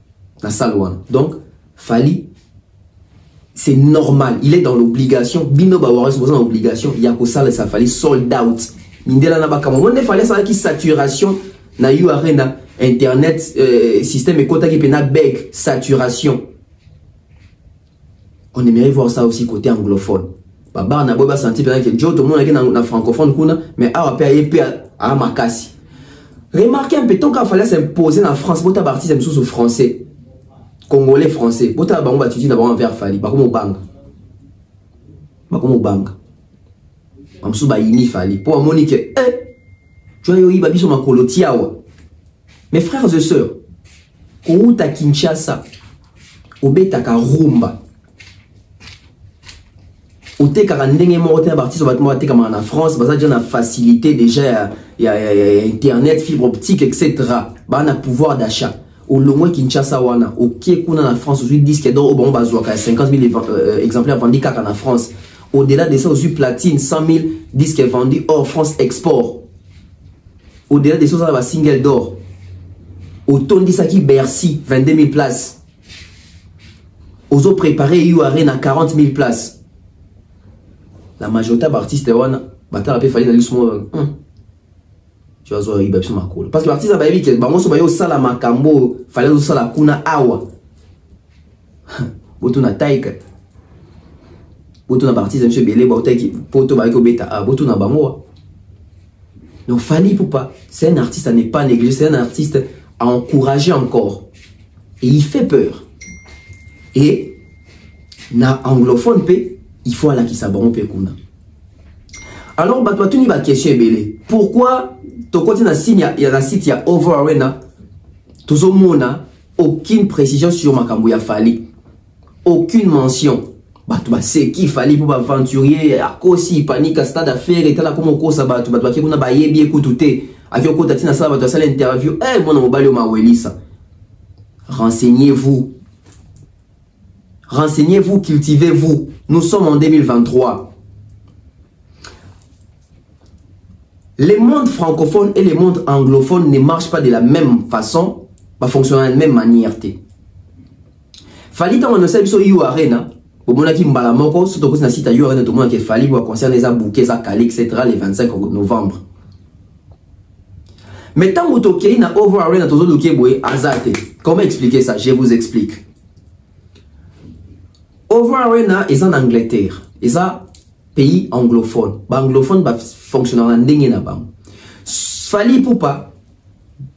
dans la salle. Donc, Fally, c'est normal. Il est dans l'obligation. Bino Bawara est dans l'obligation. Il y a que ça, ça Fally sold out. Mindela na bakama. On fallait ça qui saturation na You Arena, internet, système et quota qui pena beg saturation. On aimerait voir ça aussi côté anglophone. Baba na boba senti pendant que Joe tout le monde est na francophone kuna mais a pe à makasi. Remarquez un peu tant qu'il fallait s'imposer en France, bota parti c'est sous français. Congolais français. Bota bango batiti d'abord envers Fali, ba comme bang. Ba comme bang. Amsou ba yini Fali. Pour Monique tu vois yo biso makolotiawa. Mes frères et sœurs, Kouta Kinshasa, Obetaka Rumba. Au te karandenge mo te parti sur battement te comme en France, bah ça déjà na facilité déjà il y a internet, fibre optique etc. Bah na pouvoir d'achat. Au loin Kinshasa wana, au kuna na France aujourd'hui disque d'or au bon bazoa 50 000 exemplaires vendus kaka en France. Au-delà de ça aujourd'hui platine 100 000 disques vendus hors France export. Au-delà de ça ça va single d'or. Au tondi saki Bercy 22 000 places. Aux autres préparés eu arena 40 000 places. La majorité d'artistes wana batala pe fali na lusmo tu vas voir ibabso makolo parce que l'artiste ba yebi ke bango so ba yo sala makambo fali zo sala kuna awa boto na taika boto na artiste monsieur Belé ba otaki poto ba ko beta boto na bango donc Fally Ipupa c'est un artiste à ne pas négliger, c'est un artiste à encourager encore et il fait peur et na anglophone pe il faut aller qui s'abonne pe kuna. Alors bah tu ni ba question belé. Pourquoi ton côté na signe il y a la site il y a Over Arena toujours mona aucune précision sur makambo ya Fally. Aucune mention. Bah tu c'est qui Fally pour aventurier à kosi panique stade affaire et là comme ko ça bah tu qui kuna ba yebi écouter. Avec ko tatina ça ba ça l'interview. Eh mon mobile ma welisa. Renseignez-vous. Renseignez-vous, cultivez-vous. Nous sommes en 2023. Les mondes francophones et les mondes anglophones ne marchent pas de la même façon, pas fonctionnent de la même manière. Fally dans le service You Arena, au moment qui mbala moko, surtout que na site You Arena tout le monde qui Fally va concerner les bouquets, les calés, etc. les 25 novembre. Mais tant que vous avez na Over Arena tout le monde azate. Comment expliquer ça? Je vous explique. Over Arena est en Angleterre. Et ça, pays anglophone. Anglophone va fonctionner en dingue na bam. Fally Ipupa,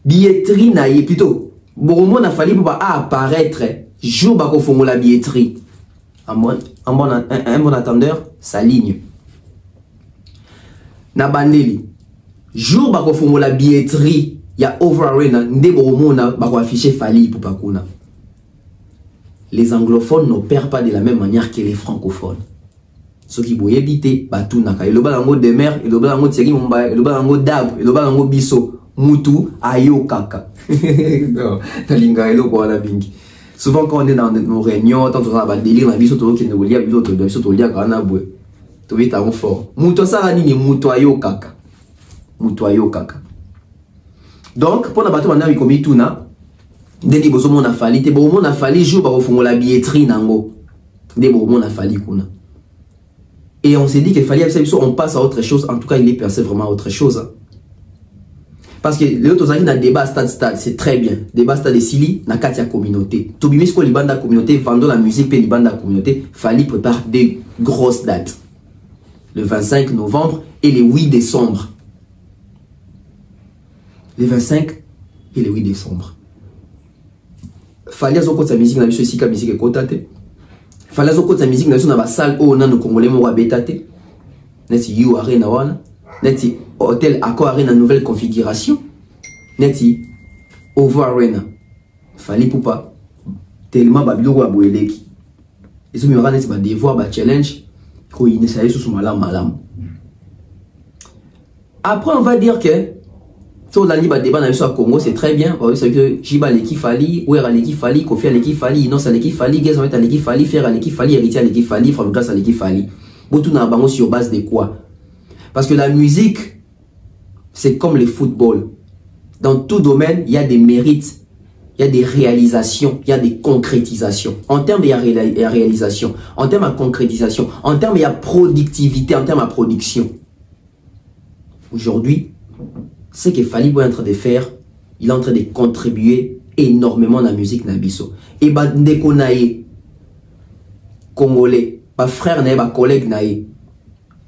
billetterie na y plutôt. Bon, na Fally Ipupa à apparaître jour bako fongo la billetterie. Un bon attendeur, sa ligne. Na bandeli. Jour bako fongo la billetterie, y a Over Arena, nde bon na bako afficher Fally Ipupa kuna. Les anglophones n'opèrent pas de la même manière que les francophones. Ceux qui boyent habiter, batunaka. Et le balango de mer, et le balango de Thierry Mumba, et le balango d'Ab, et le balango biso, mutu, ayo kaka. Non, talinga elo kwa la bingi. Souvent quand on est dans nos réunions, tant on a le délire, on a biso tout qui nous lia, biso tout lia kana bwe. Tu vis ta fort. Mutu sa ni mutu ayo kaka. Mutu ayo kaka. Donc pour la bateau maintenant il commis tout na. Dès que vous avez Fally, te bon na Fally jour ba fongo la billetterie nango. Dès bon na Fally kuna. Et on s'est dit que Fally on passe à autre chose. En tout cas, il est percé vraiment à autre chose. Parce que les autres ont un débat stade, c'est très bien. Débat stade de Sili, na katia communauté. Tobimisco libanda communauté, vendons la musique pe libanda communauté. Fally prépare des grosses dates. Le 25 novembre et le 8 décembre. Le 25 et le 8 décembre. Fally a sa musique na biso sika musique ekotate. Fally a sa musique na biso na ba salle o na no congolais mo wa betate. Neti You Arena wana, neti Hôtel Accor Arena nouvelle configuration. Neti Over Arena. Fally Ipupa tellement ba biloko ba boeleki. Eso mi ora neti ba devoir ba challenge ko inesa yeso malam. Après on va dire que sur la libre débat dans le Congo, c'est très bien. C'est que Jiba l'équipe Fally, Ouera l'équipe Fally, Kofi à l'équipe Fally, Inos à l'équipe Fally, Gazon à l'équipe Fally, Fer à l'équipe Fally, Héritier à l'équipe Fally, Falukas à l'équipe Fally. Beaucoup n'a pas sur base de quoi? Parce que la musique, c'est comme le football. Dans tout domaine, il y a des mérites, il y a des réalisations, il y a des concrétisations. En termes, il y a réalisation. En termes de concrétisation. En termes, il y a productivité. En termes de production. Aujourd'hui, ce que Fally est en train de faire, il est en train de contribuer énormément à la musique Nabiso. Et bah, dès qu'on a Congolais, ba frère nae, ba collègue nae,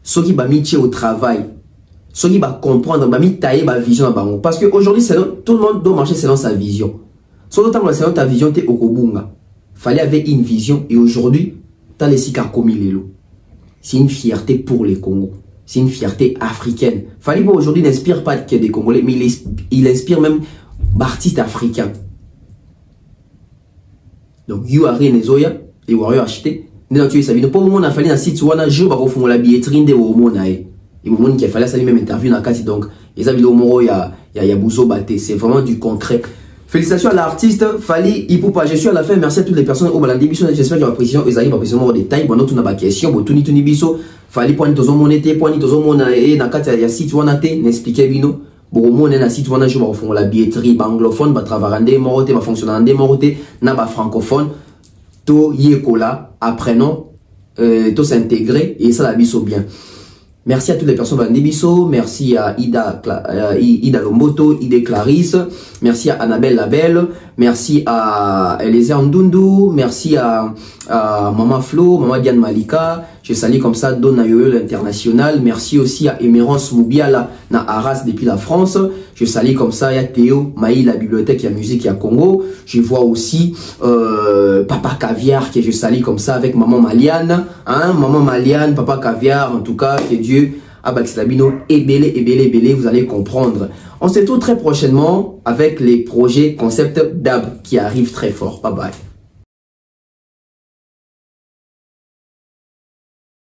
ceux qui ba métier au travail, ceux qui va comprendre, ba mi tailler ba vision à bango. Parce que aujourd'hui, tout le monde doit marcher selon sa vision. Selon ta vision, t'es au Kobunga. Fallait avoir une vision et aujourd'hui, t'as les Sikarkomi Lelo. C'est une fierté pour les Congos. C'est une fierté africaine. Fallait pas aujourd'hui n'inspire pas que des Congolais, mais il inspire même d'artistes africains. Donc, you are rien Zoya et Warrior acheté. Nous tu sais, pour le moment, on a fallu un site où on a joué pour la billetterie de Omona. Et au moment qu'il fallait saluer même interview dans la carte. Donc, les amis de Omoro, il y a Bousso Baté. C'est vraiment du concret. Félicitations à l'artiste Fally Ipupa. Je suis à la fin. Merci à toutes les personnes au Balandi Bisso. J'espère qu'il y aura précision. Ils arrivent à précision au détail. Bon, nous avons des questions. Bon, tout ni biso. Fally point tozo monete, point tozo mona et na carte il y a site où on a été. N'expliquez bino. Bon, on a un site où on a joué pour la billetterie anglophone, va travailler moroté, va fonctionner en moroté, na ba francophone. To yekola, apprenons, to s'intégrer et ça la biso bien. Merci à toutes les personnes de Bisso, merci à Ida Lomboto, Ida Clarisse, merci à Annabelle Labelle, merci à Eliezer Ndundu, merci à Maman Flo, Maman Diane Malika, je salue comme ça Donna Yoyo l'international, merci aussi à Emerance Moubiala na Arras depuis la France, je salue comme ça à Théo, Maï la bibliothèque, il y a musique, il y a Congo, je vois aussi Papa Caviar que je salue comme ça avec Maman Maliane, hein, Maman Maliane, Papa Caviar, en tout cas, que Dieu Abaxlabino et belé, vous allez comprendre. On se retrouve très prochainement avec les projets concepts DAB qui arrivent très fort. Bye bye.